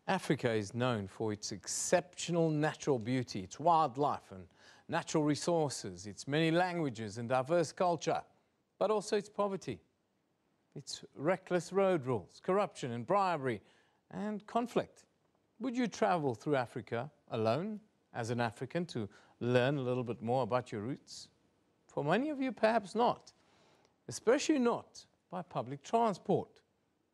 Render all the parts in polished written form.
Africa is known for its exceptional natural beauty, its wildlife and natural resources, its many languages and diverse culture, but also its poverty, its reckless road rules, corruption and bribery, and conflict. Would you travel through Africa alone, as an African, to learn a little bit more about your roots? For many of you, perhaps not, especially not by public transport.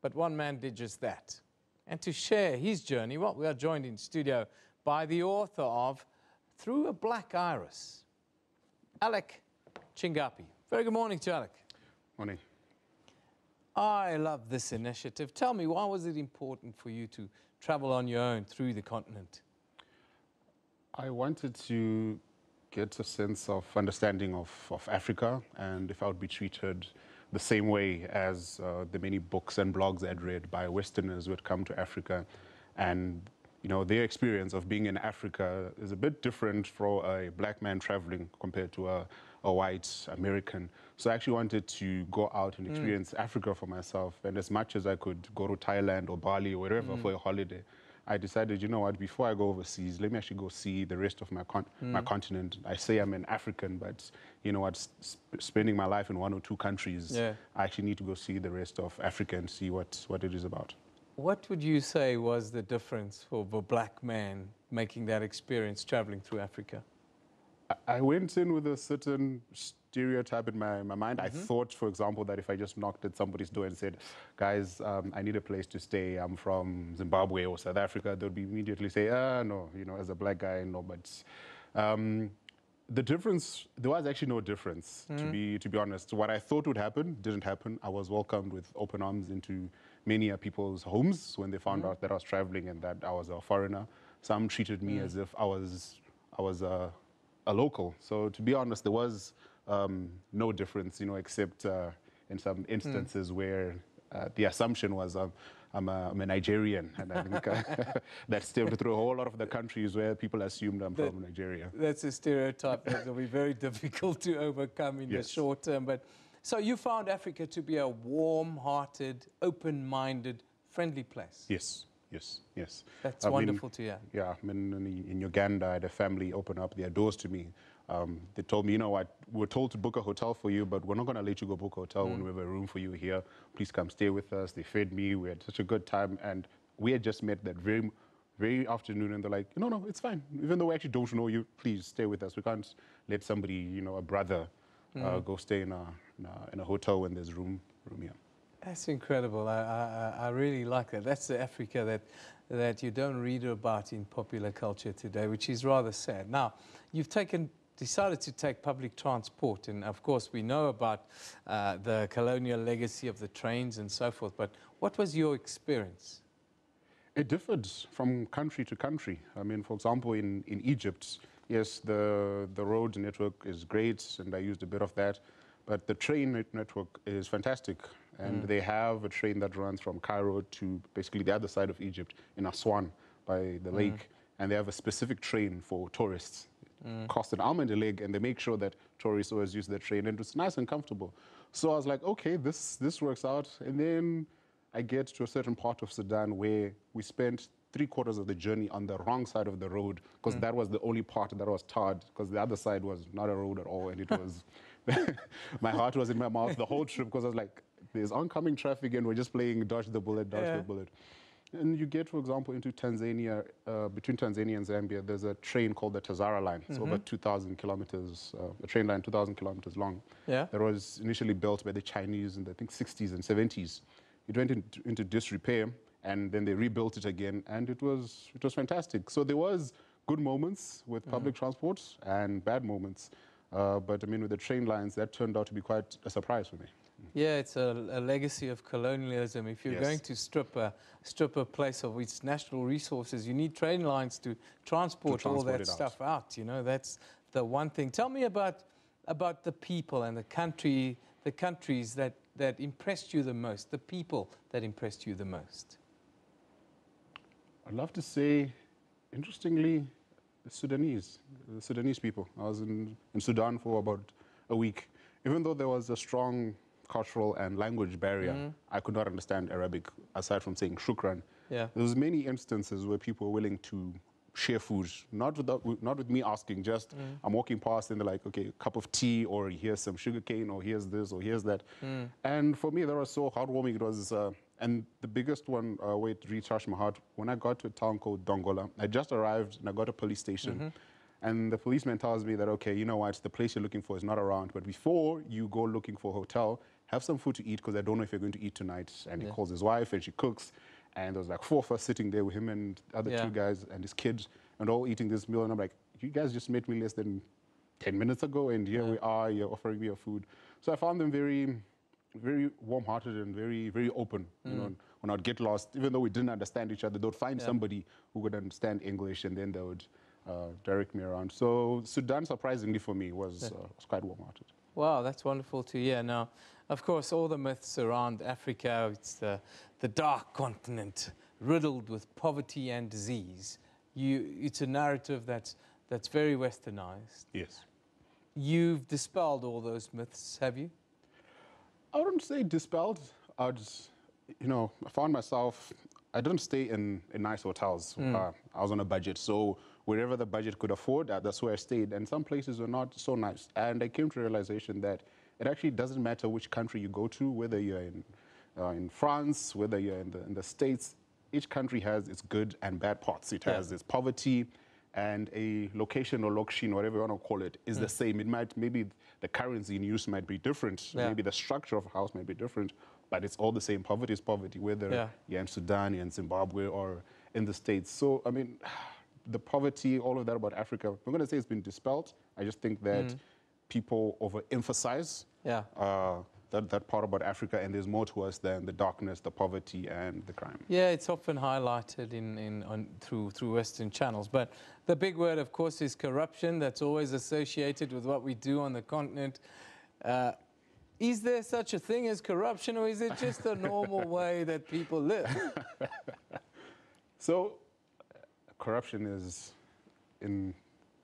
But one man did just that. And to share his journey, well, we are joined in studio by the author of Through a Black Iris, Alick Chingapi. Very good morning to Alick. Morning. I love this initiative. Tell me, why was it important for you to travel on your own through the continent? I wanted to get a sense of understanding of Africa, and if I would be treated the same way as the many books and blogs I'd read by Westerners who had come to Africa. And you know, their experience of being in Africa is a bit different for a black man traveling compared to a white American. So I actually wanted to go out and experience Africa for myself. And as much as I could go to Thailand or Bali or wherever for a holiday, I decided, you know what, before I go overseas, let me actually go see the rest of my continent. I say I'm an African, but you know what, spending my life in one or two countries, I actually need to go see the rest of Africa and see what it is about. What would you say was the difference for the black man making that experience traveling through Africa? I went in with a certain stereotype in my mind. I thought, for example, that if I just knocked at somebody's door and said, guys, I need a place to stay, I'm from Zimbabwe or South Africa, they would be immediately say, no, you know, as a black guy, no. But the difference, there was actually no difference, to be honest. What I thought would happen didn't happen. I was welcomed with open arms into many people's homes when they found out that I was traveling and that I was a foreigner. Some treated me as if I was a local. So to be honest, there was no difference, you know, except in some instances where the assumption was I'm a Nigerian, and I think that stemmed through a whole lot of the countries where people assumed I'm from Nigeria. That's a stereotype that will be very difficult to overcome in the short term. But so you found Africa to be a warm-hearted, open-minded, friendly place. Yes. Yes, yes. That's wonderful to hear. Yeah, I mean, in Uganda, I had a family open up their doors to me. They told me, you know what, we're told to book a hotel for you, but we're not going to let you go book a hotel when we have a room for you here. Please come stay with us. They fed me. We had such a good time. And we had just met that very afternoon, and they're like, no, it's fine. Even though we actually don't know you, please stay with us. We can't let somebody, you know, a brother, go stay in a hotel when there's room here. That's incredible. I really like that. That's the Africa that you don't read about in popular culture today, which is rather sad. Now, you've decided to take public transport, and of course we know about the colonial legacy of the trains and so forth, but what was your experience? It differed from country to country. I mean, for example, in Egypt, yes, the road network is great, and I used a bit of that, but the train network is fantastic. And they have a train that runs from Cairo to basically the other side of Egypt in Aswan by the lake. And they have a specific train for tourists. It costs an arm and a leg, and they make sure that tourists always use the train. And it's nice and comfortable. So I was like, okay, this works out. And then I get to a certain part of Sudan where we spent 3/4 of the journey on the wrong side of the road, because that was the only part that was tarred, because the other side was not a road at all. And it was, my heart was in my mouth the whole trip, because I was like, there's oncoming traffic and we're just playing dodge the bullet, dodge the bullet. And you get, for example, into Tanzania, between Tanzania and Zambia, there's a train called the Tazara line. It's over 2,000 kilometers, a train line 2,000 kilometers long. Yeah. That was initially built by the Chinese in the, I think, 60s and 70s. It went into disrepair, and then they rebuilt it again, and it was fantastic. So there was good moments with public transport and bad moments. But I mean, with the train lines, that turned out to be quite a surprise for me. Yeah, it's a legacy of colonialism. If you're going to strip a place of its natural resources, you need train lines to transport all that stuff out. You know, that's the one thing. Tell me about the people and the countries that impressed you the most, the people that impressed you the most. I'd love to say, interestingly, the Sudanese people. I was in Sudan for about a week. Even though there was a strong cultural and language barrier, I could not understand Arabic aside from saying shukran Yeah. there was many instances where people were willing to share food, not with me asking, just I'm walking past and they're like, okay, a cup of tea, or here's some sugar cane, or here's this, or here's that. And for me, that was so heartwarming. It was, and the biggest one where it really touched my heart, when I got to a town called Dongola, I just arrived and I got a police station. And the policeman tells me that, okay, you know what, the place you're looking for is not around, but before you go looking for a hotel, have some food to eat, because I don't know if you're going to eat tonight. And he calls his wife and she cooks. And there was like 4 of us sitting there with him and the other 2 guys and his kids, and all eating this meal. And I'm like, you guys just met me less than 10 minutes ago, and here we are, you're offering me your food. So I found them very, very warm-hearted and very, very open. You know, when I'd get lost, even though we didn't understand each other, they'd find somebody who could understand English, and then they would direct me around. So Sudan, surprisingly for me, was quite warm-hearted. Wow, that's wonderful to hear. Now, of course, all the myths around Africa, it's the dark continent riddled with poverty and disease. It's a narrative that's very westernized. Yes. You've dispelled all those myths, have you? I wouldn't say dispelled. I just, you know, I found myself, I didn't stay in nice hotels. I was on a budget, so wherever the budget could afford, that's where I stayed. And some places were not so nice. And I came to the realization that it actually doesn't matter which country you go to, whether you're in France, whether you're in the States. Each country has its good and bad parts. It has its poverty, and a location or location, whatever you want to call it, is the same. It might, maybe the currency in use might be different. Maybe the structure of a house might be different, but it's all the same. Poverty is poverty, whether you're in Sudan, you're in Zimbabwe, or in the States. So, I mean, the poverty, all of that about Africa, I'm going to say it's been dispelled. I just think that people overemphasize that part about Africa, and there's more to us than the darkness, the poverty, and the crime. Yeah, it's often highlighted through Western channels. But the big word, of course, is corruption. That's always associated with what we do on the continent. Is there such a thing as corruption, or is it just a normal way that people live? So, corruption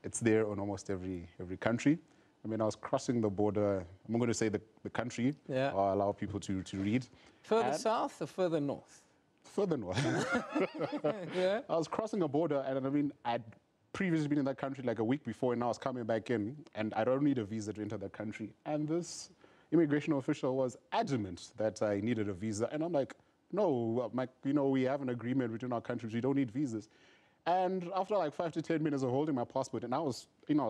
it's there on almost every country. I mean, I was crossing the border. I'm going to say the country. I'll allow people to read. Further south or further north? Further north. I was crossing a border, and I mean, I'd previously been in that country like a week before, and I was coming back in, and I don't need a visa to enter that country. And this immigration official was adamant that I needed a visa, and I'm like, no, you know, we have an agreement between our countries. We don't need visas. And after like 5 to 10 minutes of holding my passport, and I was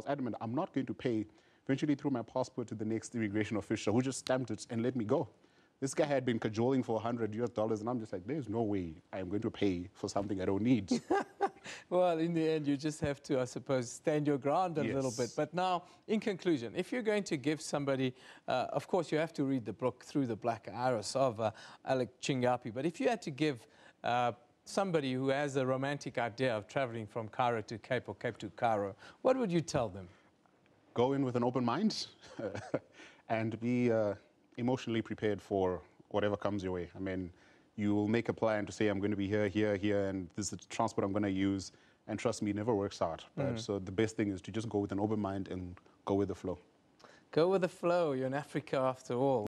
adamant, I'm not going to pay. Eventually threw my passport to the next immigration official, who just stamped it and let me go. This guy had been cajoling for $100 and I'm just like, there's no way I'm going to pay for something I don't need. Well, in the end, you just have to, I suppose, stand your ground a little bit. But now, in conclusion, if you're going to give somebody, of course, you have to read the book Through the Black Iris of Alick Chingapi. But if you had to give somebody who has a romantic idea of traveling from Cairo to Cape or Cape to Cairo, what would you tell them? Go in with an open mind and be emotionally prepared for whatever comes your way. I mean, you will make a plan to say, I'm going to be here, here, here, and this is the transport I'm going to use. And trust me, it never works out. But so the best thing is to just go with an open mind and go with the flow. Go with the flow. You're in Africa after all.